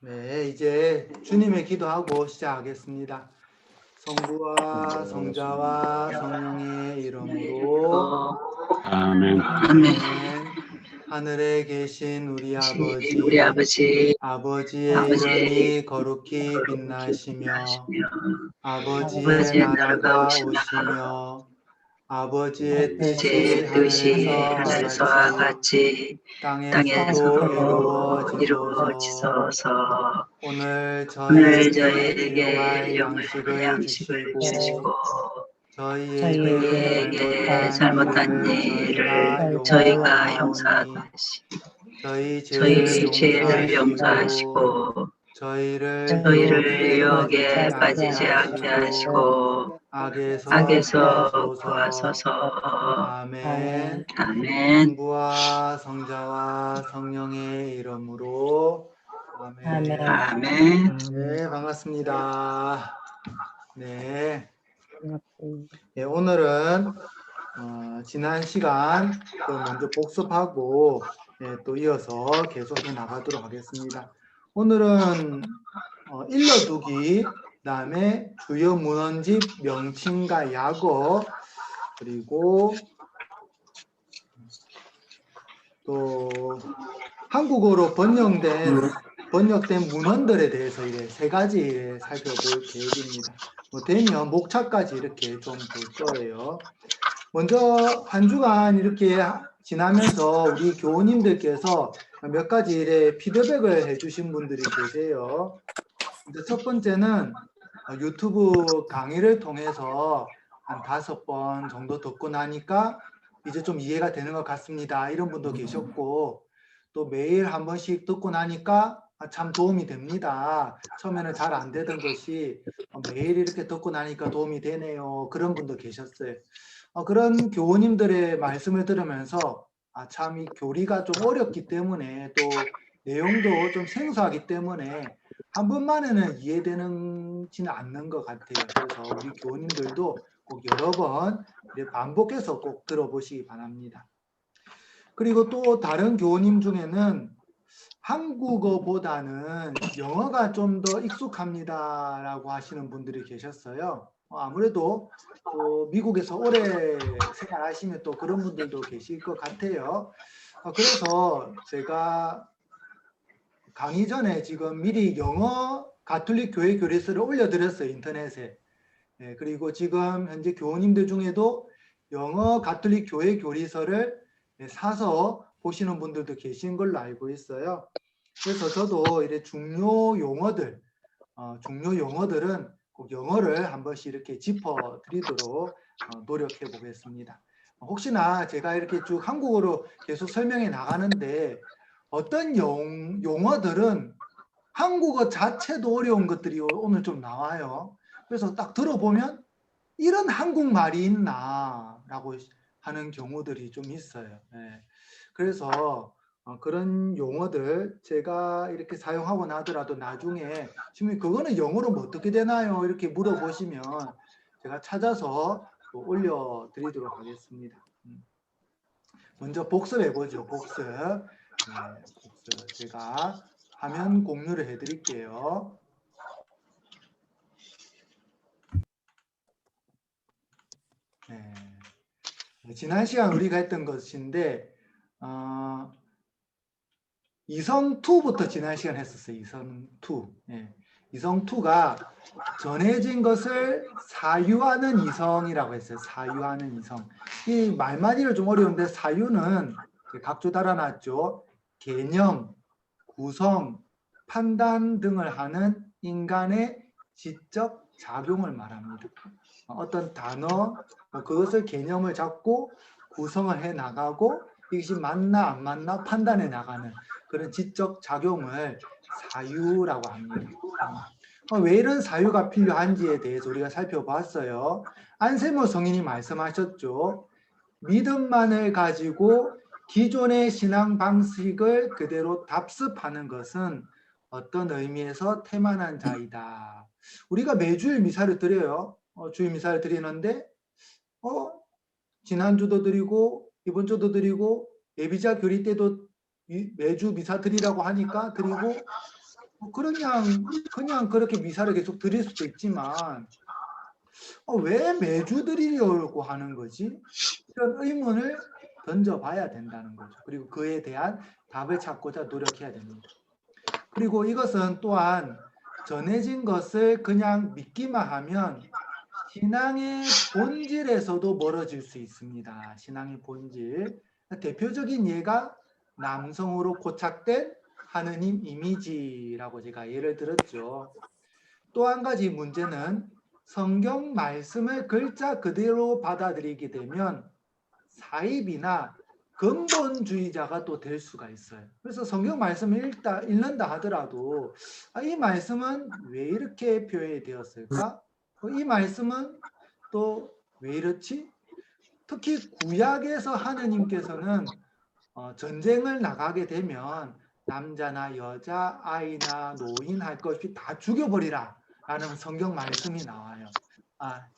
네, 이제 주님의 기도하고 시작하겠습니다. 성부와 성자와 성령의 이름으로 아멘. 아멘. 하늘에 계신 우리 우리 아버지, 아버지의 이름이 거룩히 빛나시며 아버지의 나라가 오시며 아버지의 뜻이 하늘에서와 하늘에서와 같이 땅에서도 땅에서도 이루어지소서. 이루어지소서. 오늘 오늘 저희에게 일용할 저희에게 양식을 주시고 주시고 저희에게 잘못한 일을 저희가 저희가 용서하듯이 저희 저희 죄를 죄를 용서하시고 용서하시고 저희를 저희를 유혹에 유혹에 빠지지 않게 하시고 악에서 구하소서. 아멘. 아멘. 성부와 성자와 성령의 이름으로 아멘. 아멘. 네, 반갑습니다. 네. 네, 오늘은 지난 시간 먼저 복습하고 또 이어서 계속해 나가도록 하겠습니다. 오늘은 일러두기, 그다음에 주요 문헌집 명칭과 약어, 그리고 또 한국어로 번역된 문헌들에 대해서 이제 세 가지 살펴볼 계획입니다. 되면 목차까지 이렇게 좀 볼 거예요. 먼저 한 주간 이렇게 지나면서 우리 교우님들께서 몇 가지 이래 피드백을 해주신 분들이 계세요. 첫 번째는 유튜브 강의를 통해서 한 5번 정도 듣고 나니까 이제 좀 이해가 되는 것 같습니다. 이런 분도 계셨고, 또 매일 한 번씩 듣고 나니까 참 도움이 됩니다. 처음에는 잘 안 되던 것이 매일 이렇게 듣고 나니까 도움이 되네요. 그런 분도 계셨어요. 그런 교우님들의 말씀을 들으면서 참 이 교리가 좀 어렵기 때문에 또 내용도 좀 생소하기 때문에 한 번만에는 이해되지는 않는 것 같아요. 그래서 우리 교우님들도 꼭 여러 번 반복해서 꼭 들어보시기 바랍니다. 그리고 또 다른 교우님 중에는 한국어보다는 영어가 좀 더 익숙합니다 라고 하시는 분들이 계셨어요. 아무래도 또 미국에서 오래 생활하시면 또 그런 분들도 계실 것 같아요. 그래서 제가 강의 전에 지금 미리 영어 가톨릭 교회 교리서를 올려드렸어요, 인터넷에. 네, 그리고 지금 현재 교우님들 중에도 영어 가톨릭 교회 교리서를 사서 보시는 분들도 계신 걸로 알고 있어요. 그래서 저도 이래 중요 용어들은 꼭 영어를 한 번씩 이렇게 짚어드리도록 노력해 보겠습니다. 혹시나 제가 이렇게 쭉 한국어로 계속 설명해 나가는데 어떤 용어들은 한국어 자체도 어려운 것들이 오늘 좀 나와요. 그래서 딱 들어보면 이런 한국말이 있나 라고 하는 경우들이 좀 있어요. 네. 그래서 그런 용어들 제가 이렇게 사용하고 나더라도 나중에 지금 그거는 영어로 뭐 어떻게 되나요? 이렇게 물어보시면 제가 찾아서 또 올려드리도록 하겠습니다. 먼저 복습해보죠. 복습. 네, 복습. 제가 화면 공유를 해드릴게요. 네. 지난 시간 우리가 했던 것인데 이성2부터 지난 시간 했었어요. 이성2. 네. 이성2가 전해진 것을 사유하는 이성이라고 했어요. 사유하는 이성. 이 말마디를 좀 어려운데 사유는 각조 달아놨죠. 개념, 구성, 판단 등을 하는 인간의 지적 작용을 말합니다. 어떤 단어, 그것을 개념을 잡고 구성을 해 나가고 이것이 맞나 안 맞나 판단해 나가는 그런 지적 작용을 사유라고 합니다. 왜 이런 사유가 필요한지에 대해서 우리가 살펴봤어요. 안세모 성인이 말씀하셨죠. 믿음만을 가지고 기존의 신앙 방식을 그대로 답습하는 것은 어떤 의미에서 태만한 자이다. 우리가 매주일 미사를 드려요. 주일 미사를 드리는데 지난주도 드리고 이번 주도 드리고 예비자 교리 때도 매주 미사 드리라고 하니까 드리고 그냥 그렇게 미사를 계속 드릴 수도 있지만 왜 매주 드리려고 하는 거지? 이런 의문을 던져봐야 된다는 거죠. 그리고 그에 대한 답을 찾고자 노력해야 됩니다. 그리고 이것은 또한 전해진 것을 그냥 믿기만 하면 신앙의 본질에서도 멀어질 수 있습니다. 신앙의 본질. 대표적인 예가 남성으로 고착된 하느님 이미지라고 제가 예를 들었죠. 또 한 가지 문제는 성경 말씀을 글자 그대로 받아들이게 되면 사입이나 근본주의자가 또 될 수가 있어요. 그래서 성경 말씀을 읽는다 하더라도 이 말씀은 왜 이렇게 표현되었을까? 이 말씀은 또 왜 이렇지? 특히 구약에서 하느님께서는 전쟁을 나가게 되면 남자나 여자, 아이나 노인 할 것 없이 다 죽여버리라 라는 성경 말씀이 나와요.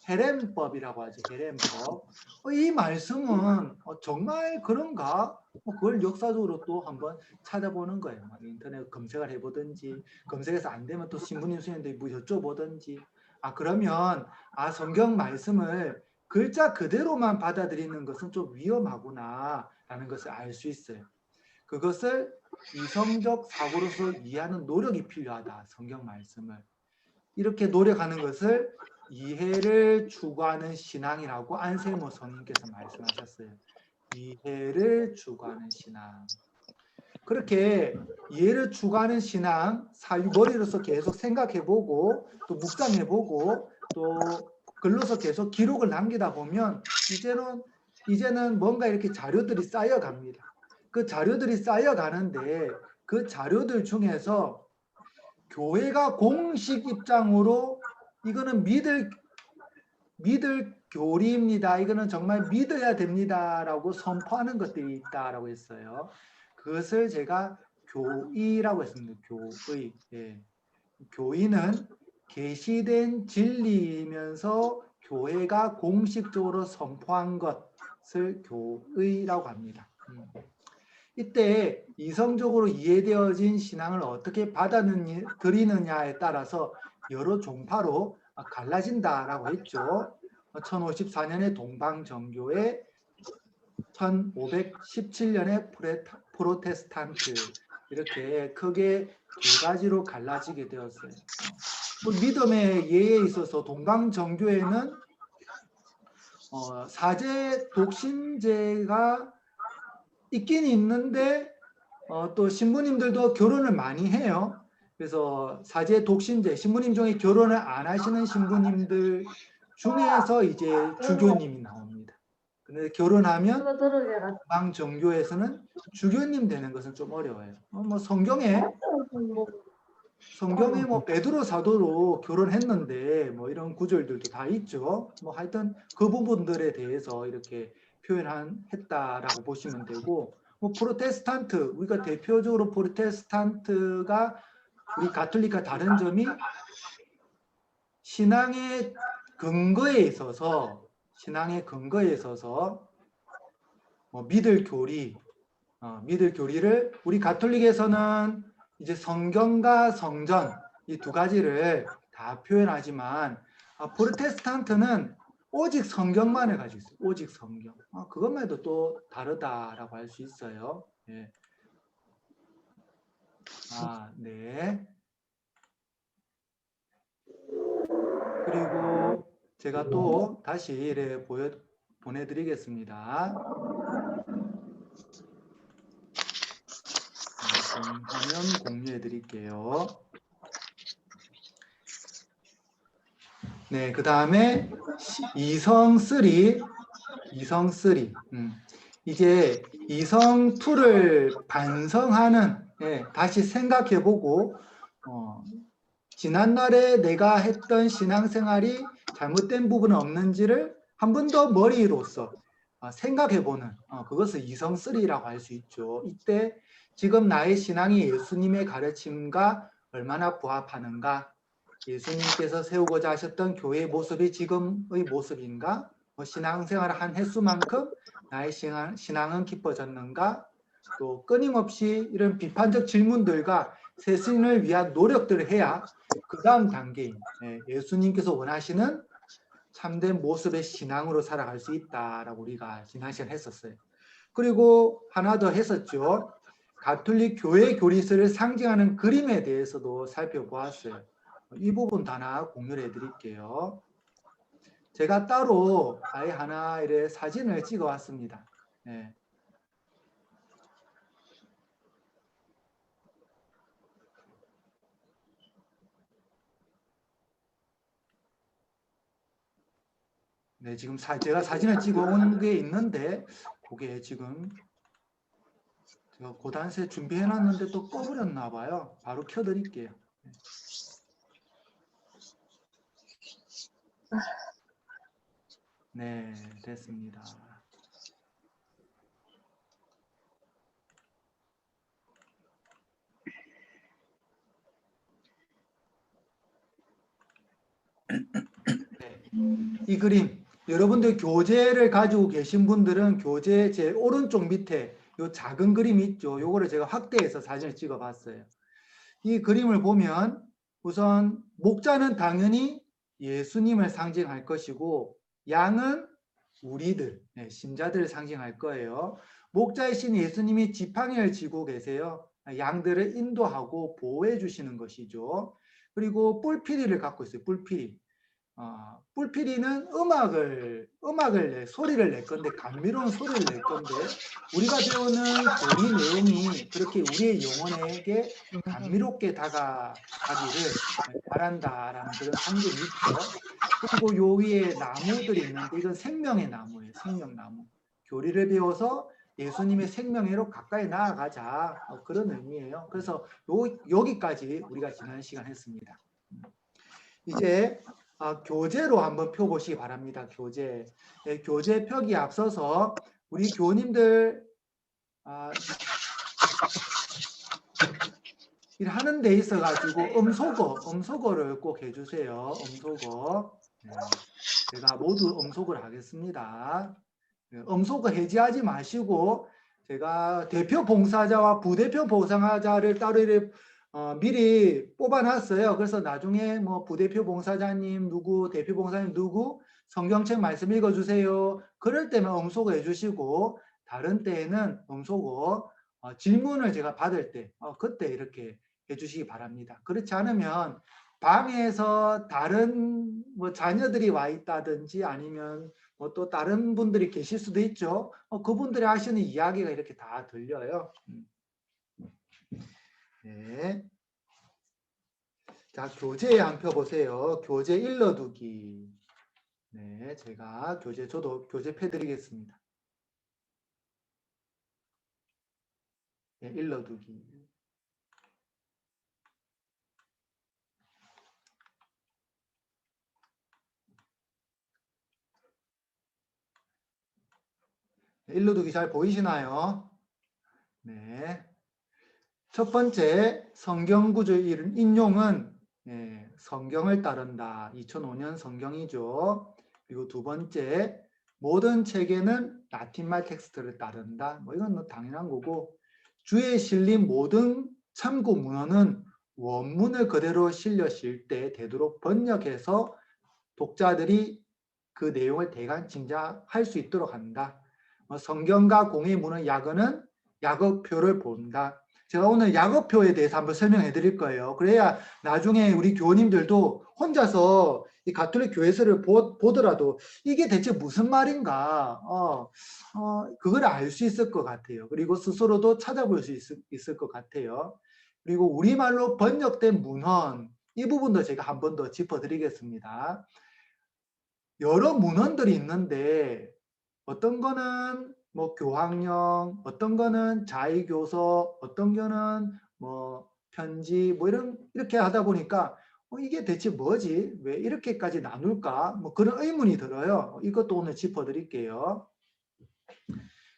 헤렘법이라고 하죠. 헤렘법. 이 말씀은 정말 그런가? 그걸 역사적으로 또 한번 찾아보는 거예요. 인터넷 검색을 해보든지, 검색해서 안 되면 또 신부님 수녀들 뭐 여쭤보든지. 그러면 성경 말씀을 글자 그대로만 받아들이는 것은 좀 위험하구나 라는 것을 알 수 있어요. 그것을 이성적 사고로서 이해하는 노력이 필요하다. 성경 말씀을. 이렇게 노력하는 것을 이해를 추구하는 신앙이라고 안세모 성님께서 말씀하셨어요. 이해를 추구하는 신앙. 그렇게 이해를 추구하는 신앙, 사유머리로서 계속 생각해보고 또 묵상해보고 또 글로서 계속 기록을 남기다 보면 이제는 뭔가 이렇게 자료들이 쌓여갑니다. 그 자료들이 쌓여가는데 그 자료들 중에서 교회가 공식 입장으로 이거는 믿을 교리입니다. 이거는 정말 믿어야 됩니다라고 선포하는 것들이 있다라고 했어요. 그것을 제가 교의라고 했습니다. 교의. 예. 교의는 계시된 진리이면서 교회가 공식적으로 선포한 것을 교의라고 합니다. 이때 이성적으로 이해되어진 신앙을 어떻게 받아들이느냐에 따라서 여러 종파로 갈라진다라고 했죠. 1054년에 동방정교회, 1517년에 프로테스탄트, 이렇게 크게 두 가지로 갈라지게 되었어요. 믿음의 예에 있어서 동방정교회는 사제 독신제가 있긴 있는데 또 신부님들도 결혼을 많이 해요. 그래서 사제 독신제, 신부님 중에 결혼을 안 하시는 신부님들 중에서 이제 주교님이 나옵니다. 근데 결혼하면 동방정교에서는 주교님 되는 것은 좀 어려워요. 성경에 뭐 베드로 사도로 결혼했는데 뭐 이런 구절들도 다 있죠. 뭐 하여튼 그 부분들에 대해서 이렇게 표현했다라고 보시면 되고, 뭐 프로테스탄트, 우리가 대표적으로 프로테스탄트가 우리 가톨릭과 다른 점이 신앙의 근거에 있어서 뭐 믿을 교리를 우리 가톨릭에서는 이제 성경과 성전 이 두 가지를 다 표현하지만 프로테스탄트는 오직 성경만을 가지고 있어요. 오직 성경. 그것만 해도 또 다르다라고 할 수 있어요. 예. 네. 그리고 제가 또 다시 이래 보내드리겠습니다. 화면 공유해 드릴게요. 네, 그 다음에 이성3. 이제 이성2를 반성하는, 다시 생각해보고 지난날에 내가 했던 신앙생활이 잘못된 부분은 없는지를 한 번 더 머리로서 생각해보는, 그것을 이성3라고 할 수 있죠. 이때 지금 나의 신앙이 예수님의 가르침과 얼마나 부합하는가, 예수님께서 세우고자 하셨던 교회의 모습이 지금의 모습인가, 신앙생활을 한 횟수만큼 나의 신앙은 깊어졌는가, 또 끊임없이 이런 비판적 질문들과 쇄신을 위한 노력들을 해야 그 다음 단계인 예수님께서 원하시는 참된 모습의 신앙으로 살아갈 수 있다라고 우리가 지난 시간에 했었어요. 그리고 하나 더 했었죠. 가톨릭 교회 교리서를 상징하는 그림에 대해서도 살펴보았어요. 이 부분 하나 공유를 해드릴게요. 제가 따로 아예 하나 이래 사진을 찍어 왔습니다. 네. 네, 지금 제가 사진을 찍어 온 게 있는데 그게 지금 제가 고단세 준비해 놨는데 또 꺼버렸나 봐요. 바로 켜드릴게요. 네, 됐습니다. 네, 이 그림 여러분들 교재를 가지고 계신 분들은 교재 제 오른쪽 밑에 요 작은 그림이 있죠. 요거를 제가 확대해서 사진을 찍어 봤어요. 이 그림을 보면 우선 목자는 당연히 예수님을 상징할 것이고 양은 우리들, 신자들을 상징할 거예요. 목자이신 예수님이 지팡이를 쥐고 계세요. 양들을 인도하고 보호해 주시는 것이죠. 그리고 뿔피리를 갖고 있어요. 뿔피리. 뿔피리는 소리를 낼 건데, 감미로운 소리를 낼 건데, 우리가 배우는 교리 내용이 그렇게 우리의 영혼에게 감미롭게 다가가기를 바란다라는 그런 상징이 있죠. 그리고 요 위에 나무들이 있는데, 이건 생명의 나무예요. 생명나무. 교리를 배워서 예수님의 생명회로 가까이 나아가자. 그런 의미예요. 그래서 여기까지 우리가 지난 시간 했습니다. 이제 교재로 한번 펴보시기 바랍니다. 교재. 네, 교재 펴기 앞서서 우리 교님들 일하는 데 있어가지고 음소거를 꼭 해주세요. 음소거. 네, 제가 모두 음소거를 하겠습니다. 네, 음소거 해지하지 마시고 제가 대표 봉사자와 부대표 봉사자를 따로 미리 뽑아놨어요. 그래서 나중에 뭐 부대표 봉사자님 누구, 대표 봉사님 누구, 성경책 말씀 읽어주세요. 그럴 때는 음소거 해주시고 다른 때에는 음소거 질문을 제가 받을 때 그때 이렇게 해주시기 바랍니다. 그렇지 않으면 방에서 다른 뭐 자녀들이 와 있다든지 아니면 뭐 또 다른 분들이 계실 수도 있죠. 그분들이 하시는 이야기가 이렇게 다 들려요. 네. 자, 교재에 한 펴 보세요. 교재 일러두기. 네, 제가 저도 교재 펴드리겠습니다. 네, 일러두기. 네, 일러두기 잘 보이시나요? 네. 첫 번째 성경 구조 인용은 성경을 따른다. 2005년 성경이죠. 그리고 두 번째 모든 책에는 라틴말 텍스트를 따른다. 뭐 이건 뭐 당연한 거고 주에 실린 모든 참고 문헌은 원문을 그대로 실려실 때 되도록 번역해서 독자들이 그 내용을 대강 짐작할 수 있도록 한다. 성경과 공의 문헌 약어는 약어표를 본다. 제가 오늘 약어표에 대해서 한번 설명해 드릴 거예요. 그래야 나중에 우리 교우님들도 혼자서 이 가톨릭 교회서를 보더라도 이게 대체 무슨 말인가 그걸 알 수 있을 것 같아요. 그리고 스스로도 찾아볼 수 있을 것 같아요. 그리고 우리말로 번역된 문헌 이 부분도 제가 한 번 더 짚어드리겠습니다. 여러 문헌들이 있는데 어떤 거는 뭐 교황령, 어떤 거는 자의교서, 어떤 거는 뭐 편지, 뭐 이렇게 하다 보니까 이게 대체 뭐지? 왜 이렇게까지 나눌까? 뭐 그런 의문이 들어요. 이것도 오늘 짚어드릴게요.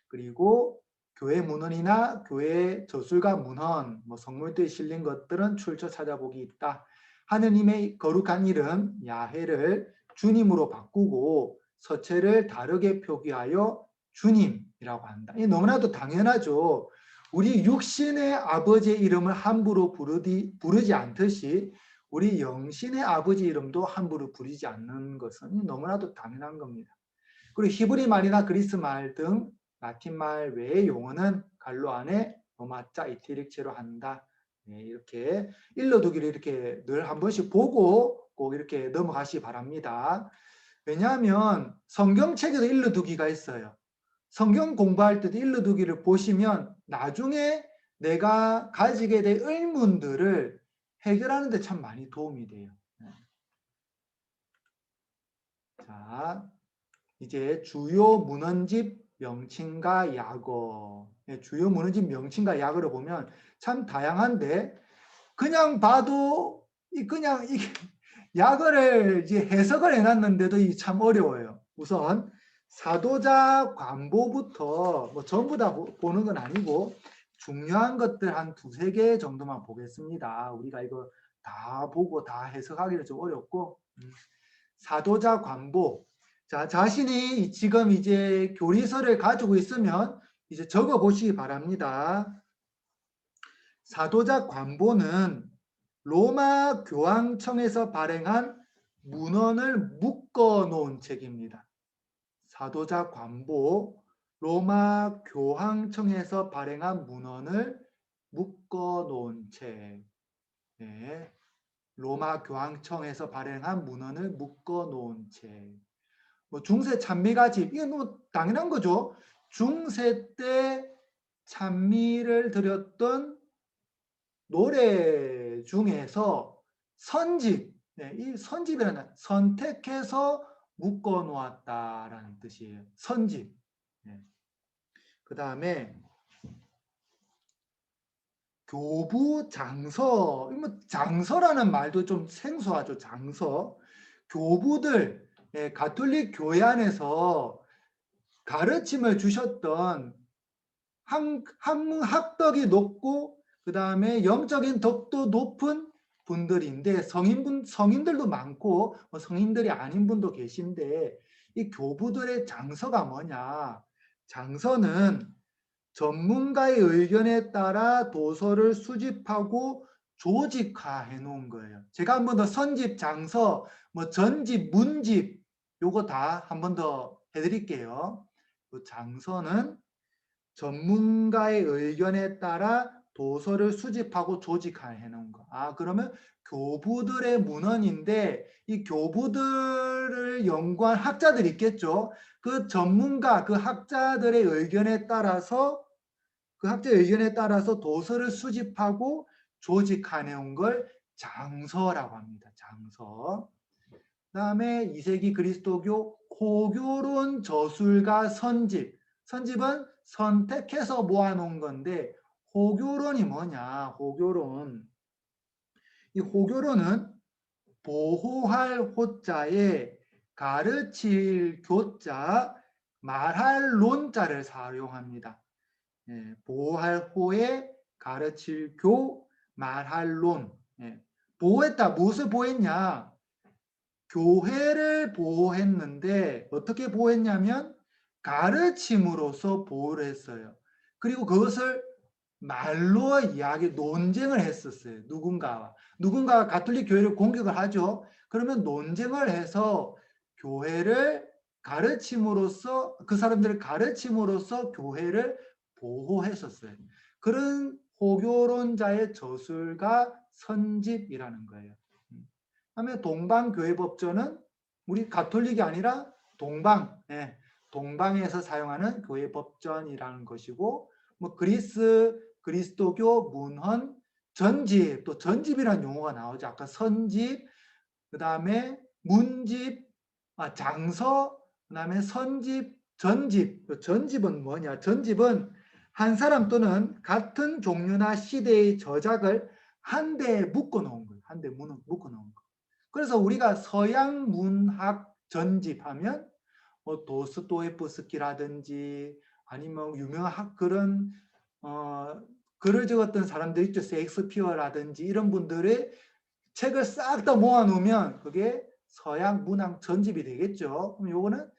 그리고 교회 문헌이나 교회 저술가 문헌, 뭐 성물도에 실린 것들은 출처 찾아보기 있다. 하느님의 거룩한 이름 야훼를 주님으로 바꾸고 서체를 다르게 표기하여 주님이라고 한다. 이 너무나도 당연하죠. 우리 육신의 아버지의 이름을 함부로 부르지 않듯이 우리 영신의 아버지 이름도 함부로 부르지 않는 것은 너무나도 당연한 겁니다. 그리고 히브리 말이나 그리스 말 등 라틴 말 외의 용어는 갈로 안에 로마자 이태릭체로 한다. 네, 이렇게 일러두기를 이렇게 늘 한 번씩 보고 꼭 이렇게 넘어가시기 바랍니다. 왜냐하면 성경책에도 일러두기가 있어요. 성경 공부할 때도 일러두기를 보시면 나중에 내가 가지게 될 의문들을 해결하는 데 참 많이 도움이 돼요. 자, 이제 주요 문헌집 명칭과 약어. 주요 문헌집 명칭과 약어를 보면 참 다양한데 그냥 봐도 그냥 이 약어를 이제 해석을 해놨는데도 참 어려워요. 우선 사도자 관보부터 뭐 전부 다 보는 건 아니고 중요한 것들 한 두세 개 정도만 보겠습니다. 우리가 이거 다 보고 다 해석하기는 좀 어렵고 사도자 관보. 자, 자신이 지금 이제 교리서를 가지고 있으면 이제 적어 보시기 바랍니다. 사도자 관보는 로마 교황청에서 발행한 문헌을 묶어 놓은 책입니다. 사도자 관보, 로마 교황청에서 발행한 문헌을 묶어 놓은 책. 네. 로마 교황청에서 발행한 문헌을 묶어 놓은 책. 뭐 중세 찬미가집, 이건 뭐 당연한 거죠. 중세 때 찬미를 드렸던 노래 중에서 선집, 네, 이 선집이라는 선택해서 묶어 놓았다라는 뜻이에요. 선집. 네. 그 다음에 교부 장서, 뭐 장서라는 말도 좀 생소하죠. 장서. 교부들, 예, 가톨릭 교회 안에서 가르침을 주셨던 학덕이 높고 그 다음에 영적인 덕도 높은 분들인데 성인들도 많고 성인들이 아닌 분도 계신데 이 교부들의 장서가 뭐냐? 장서는 전문가의 의견에 따라 도서를 수집하고 조직화해 놓은 거예요. 제가 한 번 더 선집, 장서, 뭐 전집, 문집 요거 다 한 번 더 해드릴게요. 장서는 전문가의 의견에 따라 도서를 수집하고 조직해 놓은 거. 아, 그러면 교부들의 문헌인데 이 교부들을 연구한 학자들이 있겠죠. 그 전문가, 그 학자들의 의견에 따라서 도서를 수집하고 조직해 놓은 걸 장서라고 합니다. 장서. 그다음에 2세기 그리스도교 고교론 저술가 선집. 선집은 선택해서 모아놓은 건데 호교론이 뭐냐? 호교론. 이 호교론은 보호할 호자에 가르칠 교자, 말할 론자를 사용합니다. 예, 보호할 호에 가르칠 교, 말할 론. 예, 보호했다. 무엇을 보호했냐? 교회를 보호했는데 어떻게 보호했냐면 가르침으로써 보호를 했어요. 그리고 그것을 말로 논쟁을 했었어요. 누군가가 가톨릭 교회를 공격을 하죠. 그러면 논쟁을 해서 교회를 가르침으로써 그 사람들을 가르침으로써 교회를 보호했었어요. 그런 호교론자의 저술가 선집이라는 거예요. 그다음에 동방교회법전은 우리 가톨릭이 아니라 동방에서 사용하는 교회법전이라는 것이고, 뭐 그리스도교 문헌 전집, 또 전집이라는 용어가 나오죠. 아까 선집, 그 다음에 문집, 장서, 그 다음에 선집, 전집. 전집은 뭐냐? 전집은 한 사람 또는 같은 종류나 시대의 저작을 한 대에 묶어 놓은 거예요. 한 대에 묶어 놓은 거. 그래서 우리가 서양 문학 전집하면 뭐 도스토예프스키라든지 아니면 유명한 그런 글을 적었던 사람들 있죠. 셰익스피어라든지 이런 분들의 책을 싹 다 모아놓으면 그게 서양 문학 전집이 되겠죠. 그럼 요거는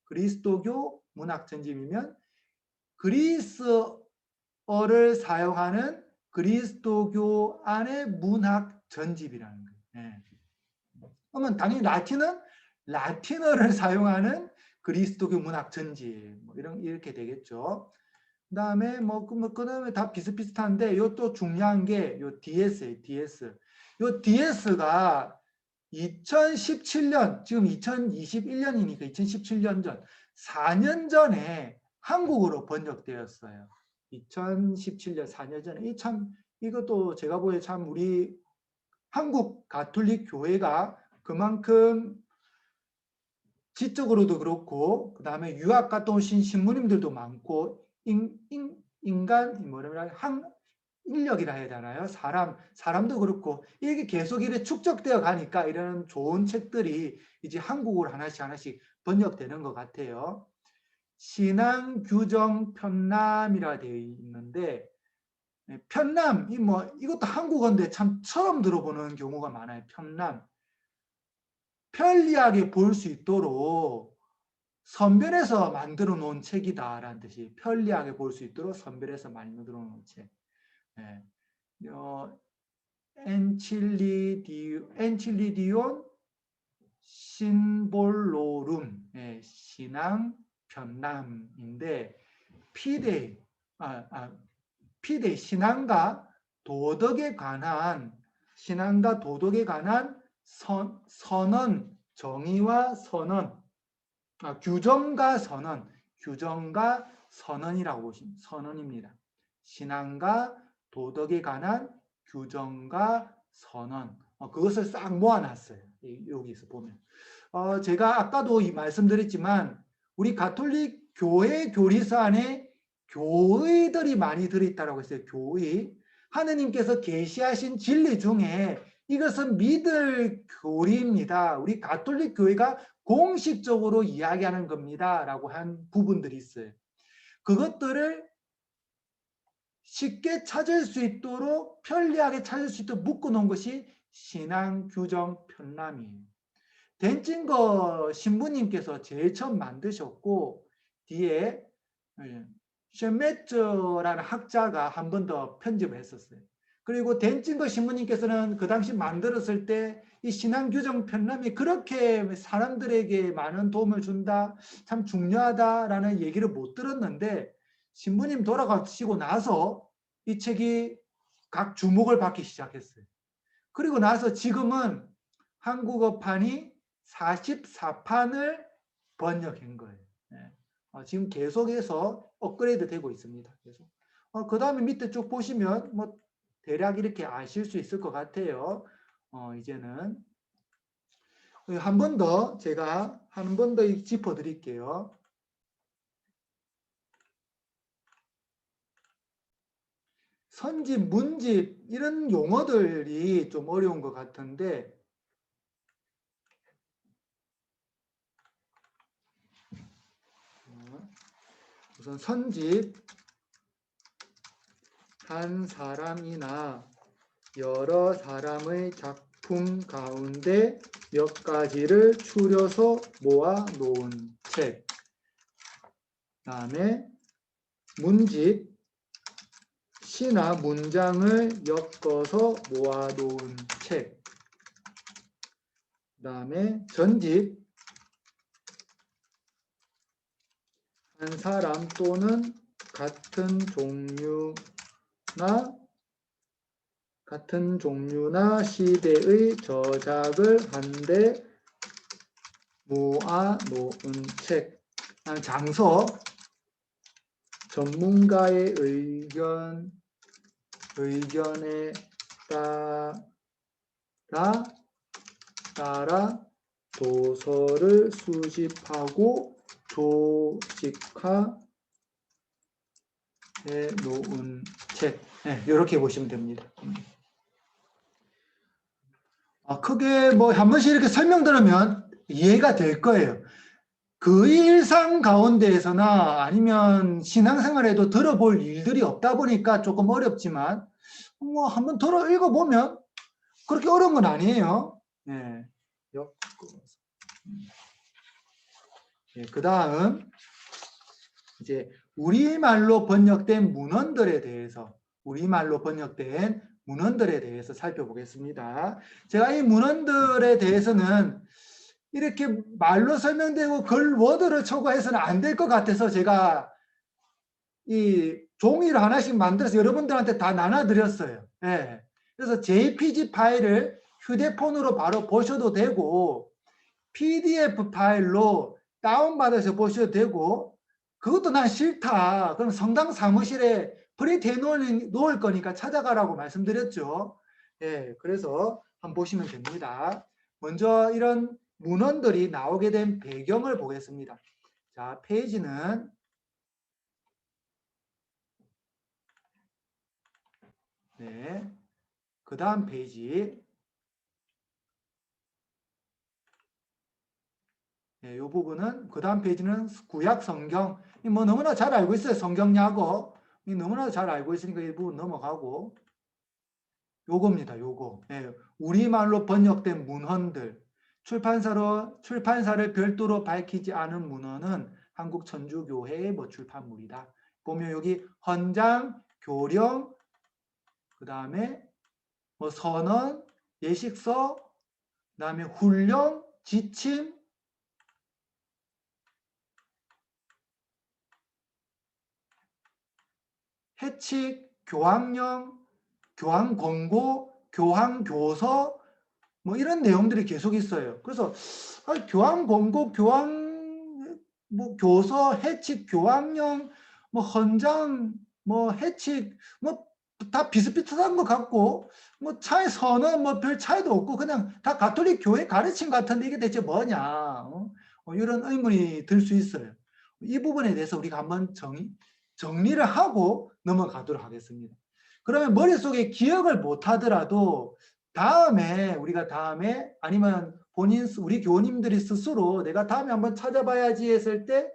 그리스도교 문학 전집이면 그리스 그리스도어를 사용하는 그리스도교 안의 문학 전집이라는 거예요. 예. 그러면 당연히 라틴은 라틴어를 사용하는 그리스도교 문학 전집 뭐 이렇게 되겠죠. 그다음에 그다음에 다 비슷비슷한데 요 또 중요한 게 요 DS예요. DS. 요 DS가 2017년 지금 2021년이니까 2017년 전 4년 전에 한국어로 번역되었어요. 2017년 4년 전에 이것도 제가 보기에 참 우리 한국 가톨릭 교회가 그만큼 지적으로도 그렇고 그다음에 유학 갔다 오신 신부님들도 많고 인간 뭐라면 인력이라 해야 되나요? 사람도 그렇고 이게 계속 이렇게 축적되어 가니까 이런 좋은 책들이 이제 한국어로 하나씩 번역되는 것 같아요. 신앙 규정 편람이라 되어 있는데 편람 이것도 한국어인데 참 처음 들어보는 경우가 많아요. 편람. 편리하게 볼 수 있도록 선별해서 만들어 놓은 책이다라는 뜻이 편리하게 볼 수 있도록 선별해서 만들어 놓은 책. 예. 엔칠리디온 신볼로룸 신앙 편람인데 피데 신앙과 도덕에 관한 선언 정의와 선언 규정과 선언이라고 보시면 선언입니다. 신앙과 도덕에 관한 규정과 선언 그것을 싹 모아놨어요. 여기서 보면 제가 아까도 말씀드렸지만 우리 가톨릭 교회 교리서 안에 교의들이 많이 들어있다고 했어요. 교의. 하느님께서 계시하신 진리 중에 이것은 믿을 교리입니다. 우리 가톨릭 교회가 공식적으로 이야기하는 겁니다. 라고 한 부분들이 있어요. 그것들을 쉽게 찾을 수 있도록 편리하게 찾을 수 있도록 묶어놓은 것이 신앙규정 편람이에요. 덴징거 신부님께서 제일 처음 만드셨고 뒤에 쉔메츠라는 학자가 한 번 더 편집을 했었어요. 그리고 덴징거 신부님께서는 그 당시 만들었을 때 이 신앙규정 편람이 그렇게 사람들에게 많은 도움을 준다, 참 중요하다라는 얘기를 못 들었는데 신부님 돌아가시고 나서 이 책이 각 주목을 받기 시작했어요. 그리고 나서 지금은 한국어판이 44판을 번역한 거예요. 지금 계속해서 업그레이드 되고 있습니다. 계속. 그 다음에 밑에 쭉 보시면 대략 이렇게 아실 수 있을 것 같아요. 이제는 한 번 더 제가 한 번 더 짚어 드릴게요. 선집, 문집 이런 용어들이 좀 어려운 것 같은데 우선 선집 한 사람이나 여러 사람의 작품 가운데 몇 가지를 추려서 모아 놓은 책. 그다음에 문집 시나 문장을 엮어서 모아 놓은 책. 그다음에 전집 한 사람 또는 같은 종류나 시대의 저작을 한데 모아 놓은 책. 장소, 전문가의 의견에 따라 도서를 수집하고 조직화해 놓은 책. 이렇게 보시면 됩니다. 크게 한 번씩 이렇게 설명 들으면 이해가 될 거예요. 그 일상 가운데에서나 아니면 신앙생활에도 들어볼 일들이 없다 보니까 조금 어렵지만 한번 읽어보면 그렇게 어려운 건 아니에요. 그 다음 이제 우리말로 번역된 문헌들에 대해서 살펴보겠습니다. 제가 이 문헌들에 대해서는 이렇게 말로 설명되고 글 워드를 초과해서는 안 될 것 같아서 제가 이 종이를 하나씩 만들어서 여러분들한테 다 나눠드렸어요. 예. 그래서 JPG 파일을 휴대폰으로 바로 보셔도 되고 PDF 파일로 다운받아서 보셔도 되고, 그것도 난 싫다. 그럼 성당 사무실에 프린트해 놓을 거니까 찾아가라고 말씀드렸죠. 예, 그래서 한번 보시면 됩니다. 먼저 이런 문헌들이 나오게 된 배경을 보겠습니다. 자, 페이지는 네, 그 다음 페이지. 이 부분은 그 다음 페이지는 구약 성경. 뭐 너무나 잘 알고 있어요. 성경 약어. 너무나 잘 알고 있으니까 이 부분 넘어가고, 요겁니다. 요거. 예, 우리말로 번역된 문헌들. 출판사를 별도로 밝히지 않은 문헌은 한국천주교회의 뭐 출판물이다. 보면 여기 헌장, 교령, 그 다음에 뭐 선언, 예식서, 그 다음에 훈령, 지침, 해칙, 교황령, 교황권고, 교황교서, 뭐 이런 내용들이 계속 있어요. 그래서 교황권고, 뭐 교서, 해칙, 교황령, 뭐 헌장, 뭐 해칙, 뭐 다 비슷비슷한 것 같고, 뭐 차이 선언 뭐 별 차이도 없고 그냥 다 가톨릭 교회 가르침 같은데 이게 대체 뭐냐? 이런 의문이 들 수 있어요. 이 부분에 대해서 우리가 한번 정리를 하고 넘어가도록 하겠습니다. 그러면 머릿속에 기억을 못 하더라도 우리가 다음에 아니면 우리 교우님들이 스스로 내가 다음에 한번 찾아봐야지 했을 때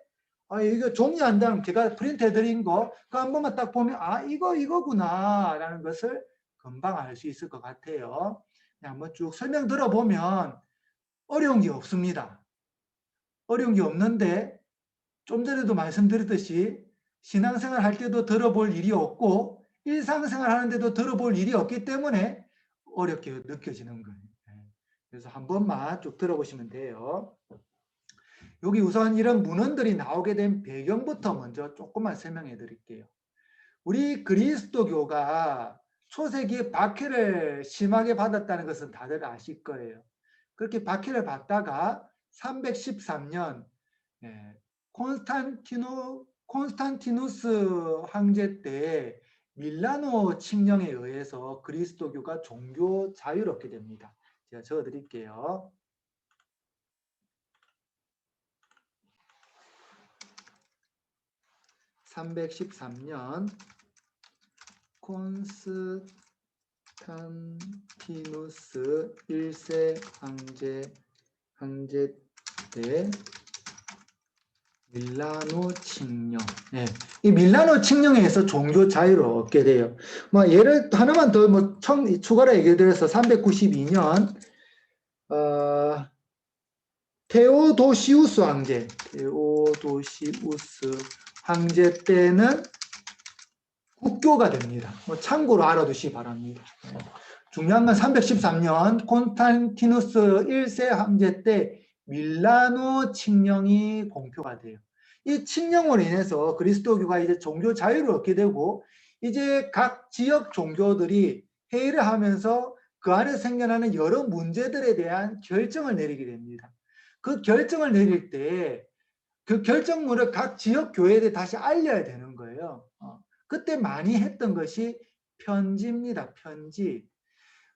이거 종이 한 장 제가 프린트해 드린 거 그 한 번만 딱 보면 이거구나 라는 것을 금방 알 수 있을 것 같아요. 그냥 한번 쭉 설명 들어보면 어려운 게 없습니다. 어려운 게 없는데 좀 전에도 말씀드렸듯이 신앙생활 할 때도 들어볼 일이 없고 일상생활 하는데도 들어볼 일이 없기 때문에 어렵게 느껴지는 거예요. 그래서 한 번만 쭉 들어보시면 돼요. 여기 우선 이런 문헌들이 나오게 된 배경부터 먼저 조금만 설명해 드릴게요. 우리 그리스도교가 초세기에 박해를 심하게 받았다는 것은 다들 아실 거예요. 그렇게 박해를 받다가 313년 콘스탄티누스 황제 때 밀라노 칙령에 의해서 그리스도교가 종교 자유를 얻게 됩니다. 제가 적어드릴게요. 313년 콘스탄티누스 1세 황제 때 밀라노 칙령. 네. 이 밀라노 칙령에 의해서 종교 자유를 얻게 돼요. 뭐 예를 하나만 더 추가로 얘기해 드려서 392년 테오도시우스 황제 때는 국교가 됩니다. 참고로 알아두시기 바랍니다. 중요한 건 313년 콘스탄티누스 1세 황제 때 밀라노 칙령이 공표가 돼요. 이 칙령으로 인해서 그리스도교가 이제 종교 자유를 얻게 되고 이제 각 지역 종교들이 회의를 하면서 그 안에 생겨나는 여러 문제들에 대한 결정을 내리게 됩니다. 그 결정을 내릴 때 그 결정문을 각 지역 교회에 다시 알려야 되는 거예요. 그때 많이 했던 것이 편지입니다. 편지.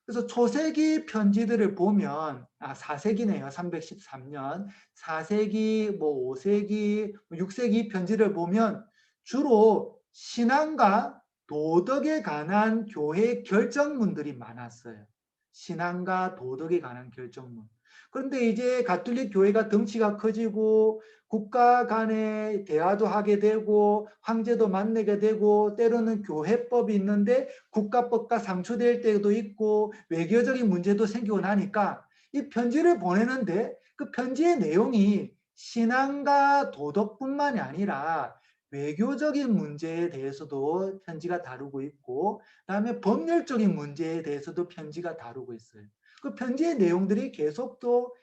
그래서 초세기 편지들을 보면 4세기네요. 313년 4세기, 뭐 5세기, 6세기 편지를 보면 주로 신앙과 도덕에 관한 교회 결정문들이 많았어요. 신앙과 도덕에 관한 결정문. 그런데 이제 가톨릭 교회가 덩치가 커지고 국가 간의 대화도 하게 되고 황제도 만나게 되고 때로는 교회법이 있는데 국가법과 상충될 때도 있고 외교적인 문제도 생기고 나니까 이 편지를 보내는데 그 편지의 내용이 신앙과 도덕뿐만이 아니라 외교적인 문제에 대해서도 편지가 다루고 있고, 그다음에 법률적인 문제에 대해서도 편지가 다루고 있어요. 그 편지의 내용들이 계속 또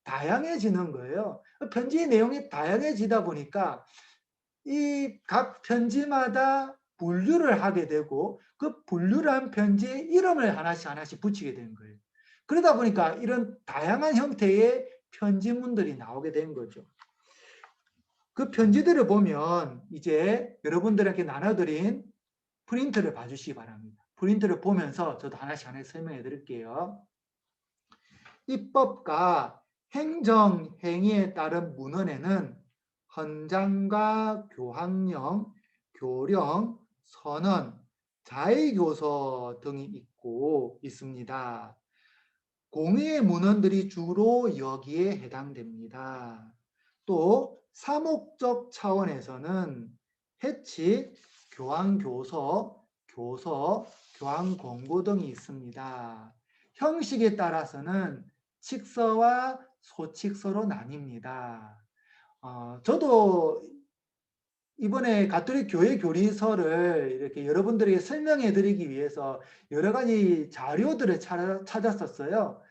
다양해지는 거예요. 그 편지의 내용이 다양해지다 보니까 이 각 편지마다 분류를 하게 되고 그 분류를 한 편지에 이름을 하나씩 하나씩 붙이게 되는 거예요. 그러다 보니까 이런 다양한 형태의 편지문들이 나오게 된 거죠. 그 편지들을 보면 이제 여러분들에게 나눠드린 프린트를 봐주시기 바랍니다. 프린트를 보면서 저도 하나씩 하나씩 설명해 드릴게요. 입법과 행정 행위에 따른 문헌에는 헌장과 교황령, 교령, 선언, 자의교서 등이 있고 있습니다. 공의의 문헌들이 주로 여기에 해당됩니다. 또 사목적 차원에서는 해칙, 교황교서, 교서, 교황권고 등이 있습니다. 형식에 따라서는 칙서와 소칙서로 나뉩니다. 저도 이번에 가톨릭 교회 교리서를 이렇게 여러분들에게 설명해 드리기 위해서 여러 가지 자료들을 찾았었어요.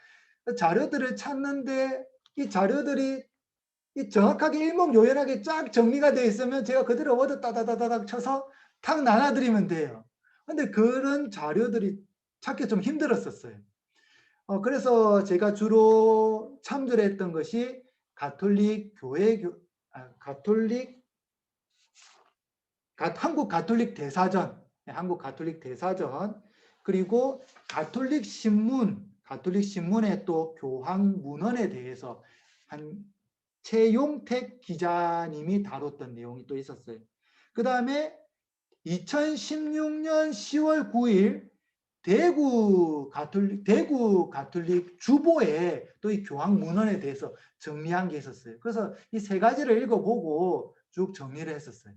자료들을 찾는데 이 자료들이 정확하게 일목요연하게 쫙 정리가 되어 있으면 제가 그대로 워드 따다다닥 쳐서 탁 나눠드리면 돼요. 근데 그런 자료들이 찾기 좀 힘들었었어요. 그래서 제가 주로 참조를 했던 것이 가톨릭 교회 한국 가톨릭 대사전, 한국 가톨릭 대사전, 그리고 가톨릭 신문의 또 교황 문헌에 대해서 한 최용택 기자님이 다뤘던 내용이 또 있었어요. 그 다음에 2016년 10월 9일 대구 가톨릭 주보에 또 이 교황 문헌에 대해서 정리한 게 있었어요. 그래서 이 세 가지를 읽어보고 쭉 정리를 했었어요.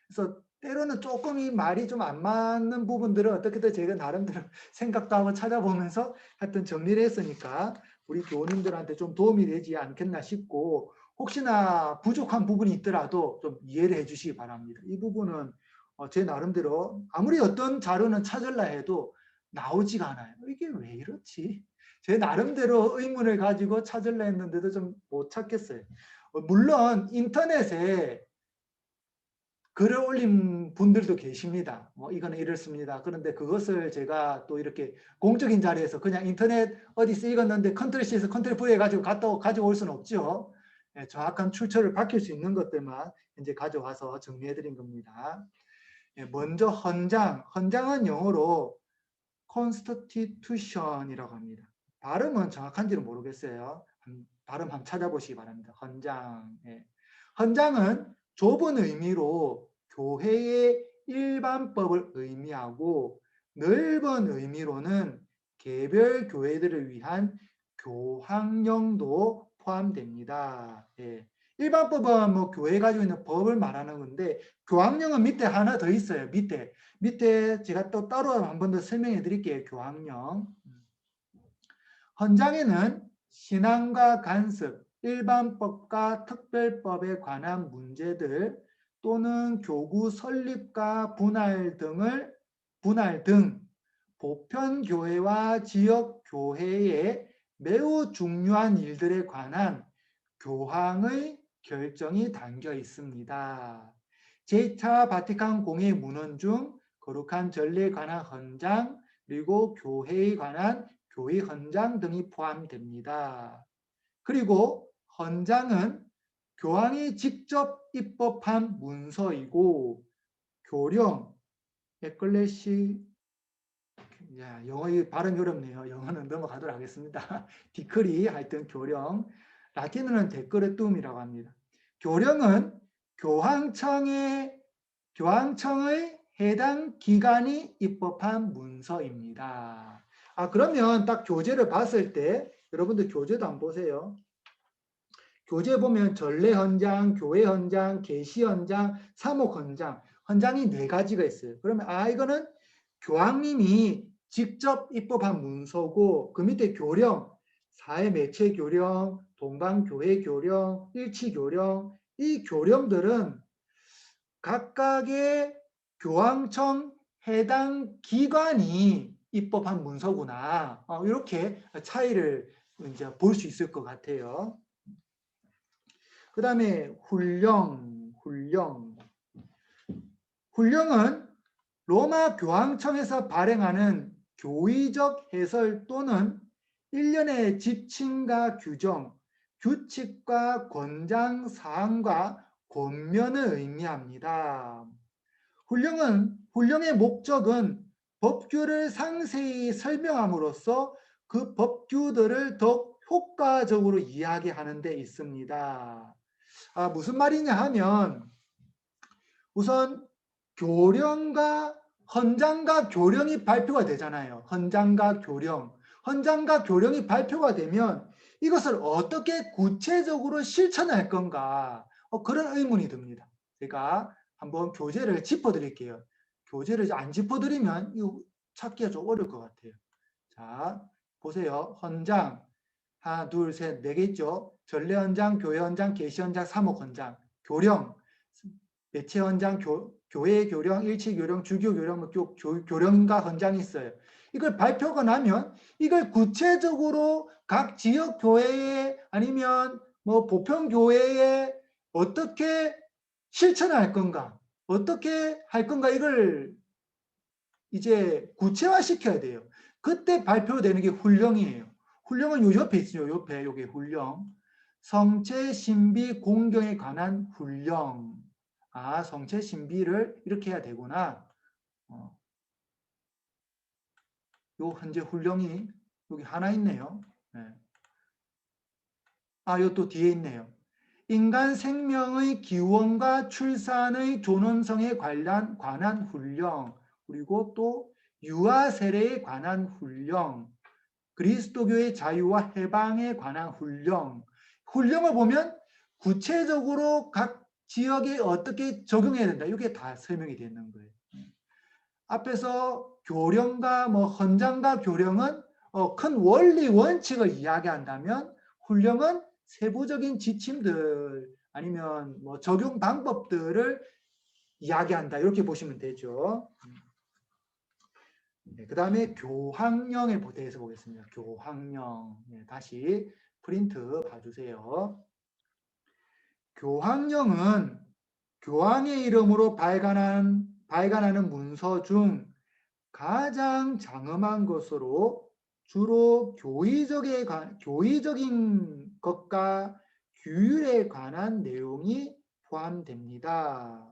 그래서 때로는 조금 이 말이 좀 안 맞는 부분들은 어떻게든 제가 나름대로 생각도 하고 찾아보면서 하여튼 정리를 했으니까 우리 교우님들한테 좀 도움이 되지 않겠나 싶고, 혹시나 부족한 부분이 있더라도 좀 이해를 해주시기 바랍니다. 이 부분은 제 나름대로 아무리 어떤 자료는 찾으려 해도 나오지가 않아요. 이게 왜 이렇지? 제 나름대로 의문을 가지고 찾으려 했는데도 좀 못 찾겠어요. 물론 인터넷에 글을 올린 분들도 계십니다. 이거는 이렇습니다. 그런데 그것을 제가 또 이렇게 공적인 자리에서 그냥 인터넷 어디서 읽었는데 컨트롤 C에서 컨트롤 V 해가지고 가져올 수는 없죠. 정확한 출처를 밝힐 수 있는 것들만 이제 가져와서 정리해드린 겁니다. 먼저 헌장은 영어로 constitution이라고 합니다. 발음은 정확한지는 모르겠어요. 발음 한번 찾아보시기 바랍니다. 헌장은 좁은 의미로 교회의 일반법을 의미하고 넓은 의미로는 개별 교회들을 위한 교황령도 포함됩니다. 일반법은 뭐 교회 가지고 있는 법을 말하는 건데 교황령은 밑에 하나 더 있어요. 밑에 제가 또 따로 한 번 더 설명해 드릴게요. 교황령. 헌장에는 신앙과 간섭, 일반법과 특별법에 관한 문제들 또는 교구 설립과 분할 등 보편교회와 지역교회의 매우 중요한 일들에 관한 교황의 결정이 담겨 있습니다. 제2차 바티칸 공회 문헌 중 거룩한 전례에 관한 헌장, 그리고 교회에 관한 교회 헌장 등이 포함됩니다. 그리고 헌장은 교황이 직접 입법한 문서이고 교령, 에클레시, 영어 발음이 어렵네요. 영어는 넘어가도록 하겠습니다. 디크리, 하여튼 교령, 라틴어는 데크레툼이라고 합니다. 교령은 교황청의 해당 기관이 입법한 문서입니다. 그러면 딱 교재를 봤을 때 여러분들 교재도 한번 보세요. 교재 보면 전례 헌장, 교회 헌장, 계시 헌장, 사목 헌장, 헌장이 4가지가 있어요. 그러면 이거는 교황님이 직접 입법한 문서고, 그 밑에 교령, 사회 매체 교령, 동방교회 교령, 일치 교령, 이 교령들은 각각의 교황청 해당 기관이 입법한 문서구나. 이렇게 차이를 이제 볼 수 있을 것 같아요. 그 다음에 훈령은 로마 교황청에서 발행하는 교의적 해설 또는 일련의 지침과 규정, 규칙과 권장 사항과 권면을 의미합니다. 훈령의 목적은 법규를 상세히 설명함으로써 그 법규들을 더욱 효과적으로 이야기하는 데 있습니다. 무슨 말이냐 하면 우선 헌장과 교령이 발표가 되잖아요. 헌장과 교령이 발표가 되면 이것을 어떻게 구체적으로 실천할 건가? 그런 의문이 듭니다. 제가 한번 교재를 짚어드릴게요. 교재를 안 짚어드리면 이거 찾기가 좀 어려울 것 같아요. 자, 보세요. 헌장 하나, 둘, 셋, 네 개 있죠. 전례헌장, 교회헌장, 계시헌장, 사목헌장, 교령, 매체헌장, 교회 교령, 일치 교령, 주교 교령, 교령과 헌장이 있어요. 이걸 발표가 나면 이걸 구체적으로 각 지역 교회에 아니면 뭐 보편 교회에 어떻게 실천할 건가, 어떻게 할 건가 이걸 이제 구체화시켜야 돼요. 그때 발표되는 게 훈령이에요. 훈령은 요 옆에 있어요. 옆에 요게 훈령. 성체 신비 공경에 관한 훈령. 성체 신비를 이렇게 해야 되구나. 요 현재 훈령이 여기 하나 있네요. 네. 요 또 뒤에 있네요. 인간 생명의 기원과 출산의 존엄성에 관한 훈령, 그리고 또 유아 세례에 관한 훈령, 그리스도교의 자유와 해방에 관한 훈령을 보면 구체적으로 각 지역에 어떻게 적용해야 된다. 이게 다 설명이 되는 거예요. 앞에서 교령과 헌장과 교령은 큰 원리 원칙을 이야기한다면 훈령은 세부적인 지침들 아니면 적용 방법들을 이야기한다. 이렇게 보시면 되죠. 그 다음에 교황령에 대해서 보겠습니다. 교황령. 다시 프린트 봐주세요. 교황령은 교황의 이름으로 발간하는 문서 중 가장 장엄한 것으로 주로 교의적인 것과 규율에 관한 내용이 포함됩니다.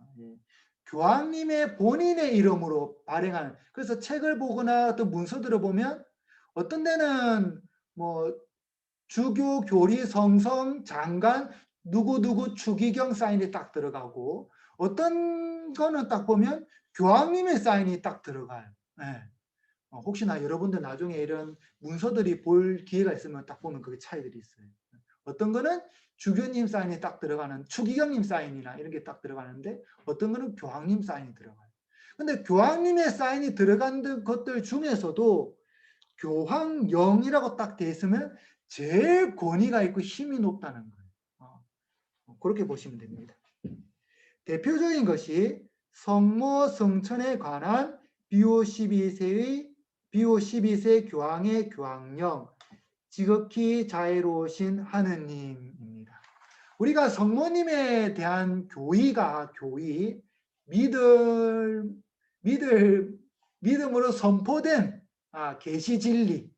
교황님의 본인의 이름으로 발행하는, 그래서 책을 보거나 또 문서들을 보면 어떤 데는 주교, 교리, 성성, 장관, 누구누구 추기경 사인이 딱 들어가고 어떤 거는 딱 보면 교황님의 사인이 딱 들어가요. 네. 혹시나 여러분들 나중에 이런 문서들이 볼 기회가 있으면 딱 보면 그 차이들이 있어요. 어떤 거는 주교님 사인이 딱 들어가는, 추기경님 사인이나 이런 게 딱 들어가는데 어떤 거는 교황님 사인이 들어가요. 근데 교황님의 사인이 들어간 것들 중에서도 교황령이라고 딱 돼 있으면 제일 권위가 있고 힘이 높다는 거예요. 그렇게 보시면 됩니다. 대표적인 것이 성모 성천에 관한 비오 12세 교황의 교황령, 지극히 자애로우신 하느님입니다. 우리가 성모님에 대한 믿음으로 선포된 계시 진리,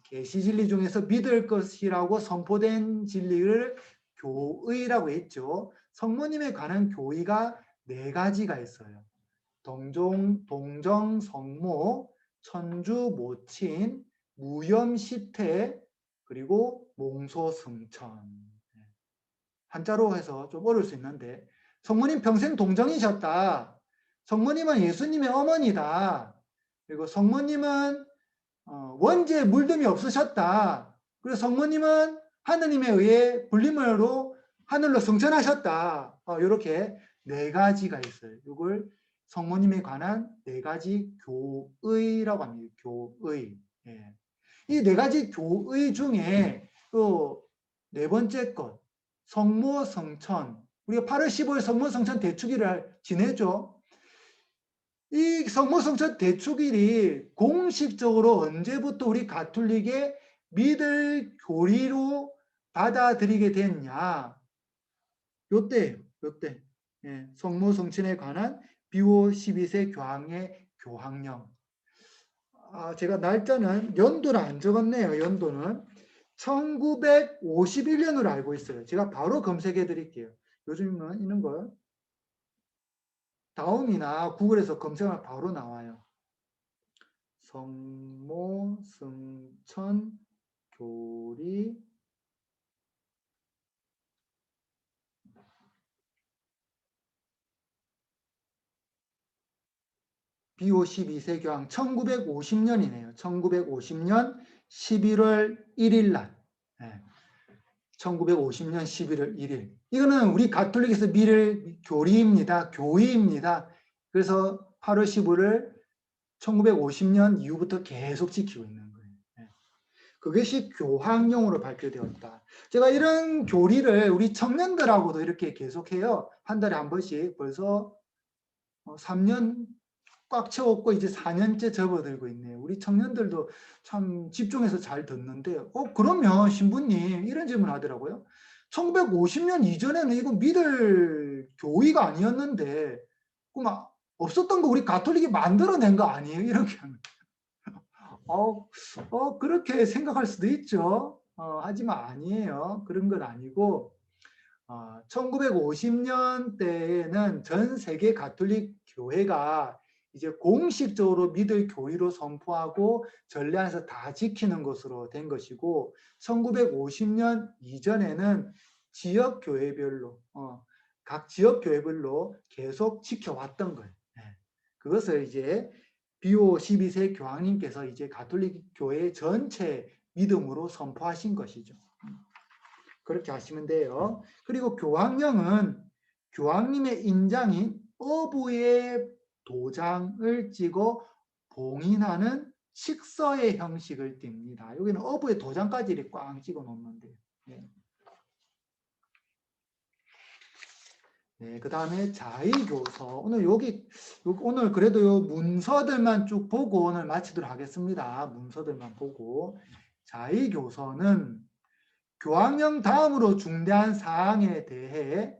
계시 진리 중에서 믿을 것이라고 선포된 진리를 교의라고 했죠. 성모님에 관한 교의가 4가지가 있어요. 동정 성모, 천주 모친, 무염 시태, 그리고 몽소 승천. 한자로 해서 좀 어려울 수 있는데 성모님 평생 동정이셨다. 성모님은 예수님의 어머니다. 그리고 성모님은 원죄에 물듦이 없으셨다. 그리고 성모님은 하느님에 의해 불림으로 하늘로 승천하셨다. 이렇게 4가지가 있어요. 이걸 성모님에 관한 4가지 교의라고 합니다. 교의. 이 4가지 교의 중에 또 4번째 것, 성모 성천. 우리가 8월 15일 성모성천 대축일을 지내죠. 이 성모성천 대축일이 공식적으로 언제부터 우리 가톨릭의 믿을 교리로 받아들이게 됐냐? 요때예요. 요때. 예, 성모성천에 관한 비오 12세 교황의 교황령. 제가 날짜는 연도는 안 적었네요. 연도는 1951년으로 알고 있어요. 제가 바로 검색해 드릴게요. 요즘은 이런 걸 다음이나 구글에서 검색하면 바로 나와요. 성모승천 교리 비오 12세 교황 1950년이네요. 1950년 11월 1일 날. 1950년 11월 1일. 이거는 우리 가톨릭에서 믿을 교리입니다. 교의입니다. 그래서 8월 15일을 1950년 이후부터 계속 지키고 있는 거예요. 그것이 교황령으로 발표되었다. 제가 이런 교리를 우리 청년들하고도 이렇게 계속해요. 한 달에 한 번씩 벌써 3년 꽉 채웠고 이제 4년째 접어들고 있네요. 우리 청년들도 참 집중해서 잘 듣는데 그러면 신부님 이런 질문 하더라고요. 1950년 이전에는 이거 믿을 교의가 아니었는데 그럼 없었던 거 우리 가톨릭이 만들어낸 거 아니에요? 이렇게 하는 그렇게 생각할 수도 있죠. 하지만 아니에요. 그런 건 아니고 1950년대에는 전 세계 가톨릭 교회가 이제 공식적으로 믿을 교리로 선포하고 전례안에서 다 지키는 것으로 된 것이고 1950년 이전에는 지역 교회별로 각 지역 교회별로 계속 지켜왔던 거예요. 그것을 이제 비오 12세 교황님께서 이제 가톨릭 교회 전체 믿음으로 선포하신 것이죠. 그렇게 하시면 돼요. 그리고 교황령은 교황님의 인장인 어부의 도장을 찍어 봉인하는 칙서의 형식을 띱니다. 여기는 어부의 도장까지 이렇게 꽝 찍어 놓는데요. 그 다음에 자의교서. 오늘 그래도 요 문서들만 쭉 보고 오늘 마치도록 하겠습니다. 문서들만 보고. 자의교서는 교황령 다음으로 중대한 사항에 대해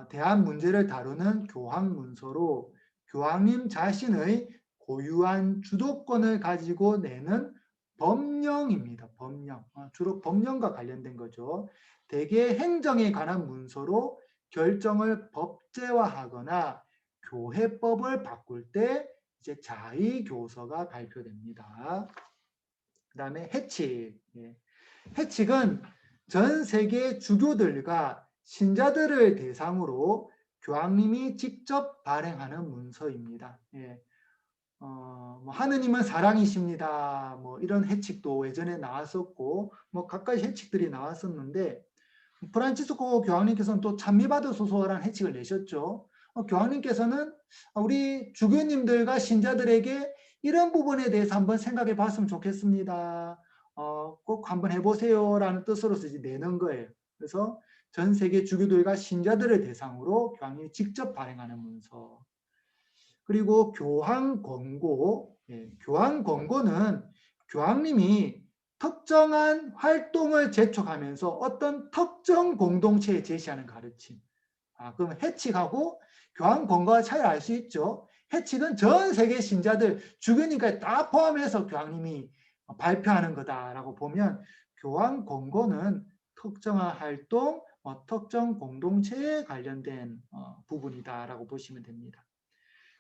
대한 문제를 다루는 교황 문서로 교황님 자신의 고유한 주도권을 가지고 내는 법령입니다. 법령. 주로 법령과 관련된 거죠. 대개 행정에 관한 문서로 결정을 법제화하거나 교회법을 바꿀 때 이제 자의교서가 발표됩니다. 그 다음에 해칙. 해칙은 전 세계 주교들과 신자들을 대상으로 교황님이 직접 발행하는 문서입니다. 하느님은 사랑이십니다. 이런 해칙도 예전에 나왔었고, 각가지 해칙들이 나왔었는데, 프란치스코 교황님께서는 또 찬미받으소서라는 해칙을 내셨죠. 교황님께서는 우리 주교님들과 신자들에게 이런 부분에 대해서 한번 생각해 봤으면 좋겠습니다. 꼭 한번 해보세요라는 뜻으로서 이제 내는 거예요. 그래서 전 세계 주교들과 신자들을 대상으로 교황님이 직접 발행하는 문서. 그리고 교황 권고. 교황 권고는 교황님이 특정한 활동을 재촉하면서 어떤 특정 공동체에 제시하는 가르침. 그럼 해칙하고 교황 권고가 차이를 알 수 있죠. 해칙은 전 세계 신자들, 주교님까지 다 포함해서 교황님이 발표하는 거다라고 보면 교황 권고는 특정한 활동, 특정 공동체에 관련된 부분이다라고 보시면 됩니다.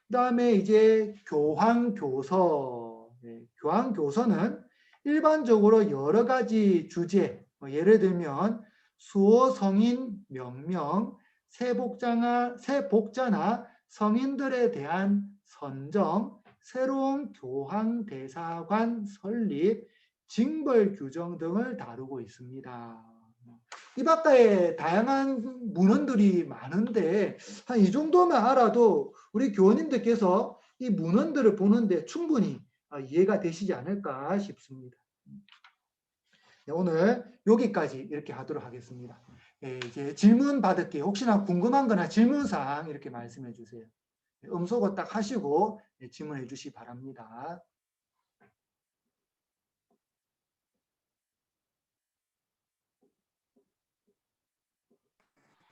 그 다음에 이제 교황교서. 교황교서는 일반적으로 여러 가지 주제, 예를 들면 수호 성인 명명, 세복자나 성인들에 대한 선정, 새로운 교황 대사관 설립, 징벌 규정 등을 다루고 있습니다. 이 바깥에 다양한 문헌들이 많은데 한 이 정도만 알아도 우리 교원님들께서 이 문헌들을 보는데 충분히 이해가 되시지 않을까 싶습니다. 오늘 여기까지 이렇게 하도록 하겠습니다. 이제 질문 받을게요. 혹시나 궁금한 거나 질문사항 이렇게 말씀해 주세요. 음소거 딱 하시고 질문해 주시기 바랍니다.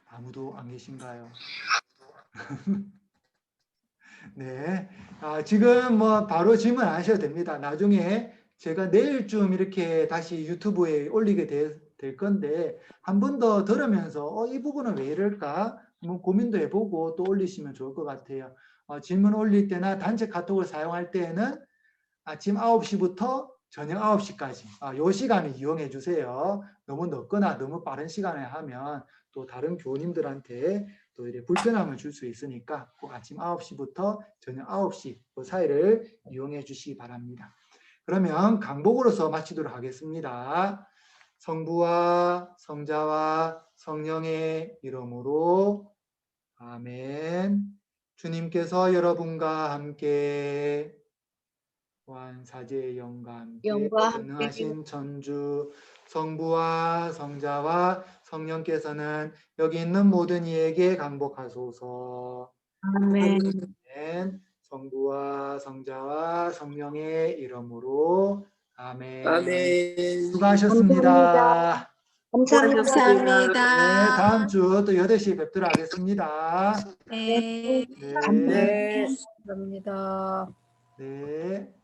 아무도 안 계신가요? 네. 지금 뭐 바로 질문 안 하셔도 됩니다. 나중에 제가 내일쯤 이렇게 다시 유튜브에 올리게 될 건데, 한 번 더 들으면서, 이 부분은 왜 이럴까? 한번 고민도 해보고 또 올리시면 좋을 것 같아요. 질문 올릴 때나 단체 카톡을 사용할 때에는 아침 9시부터 저녁 9시까지, 요 시간을 이용해 주세요. 너무 늦거나 너무 빠른 시간에 하면 또 다른 교우님들한테 또 이렇게 불편함을 줄 수 있으니까 꼭 아침 9시부터 저녁 9시 그 사이를 이용해 주시기 바랍니다. 그러면 강복으로서 마치도록 하겠습니다. 성부와 성자와 성령의 이름으로 아멘. 주님께서 여러분과 함께 사제의 영과 함께 영과 함께 전능하신 전주 성부와 성자와 성령께서는 여기 있는 모든 이에게 강복하소서. 아멘. 아멘. 성부와 성자와 성령의 이름으로 아멘. 아멘. 수고하셨습니다. 감사합니다. 네, 다음 주 또 8시에 뵙도록 하겠습니다. 네. 네. 감사합니다. 네.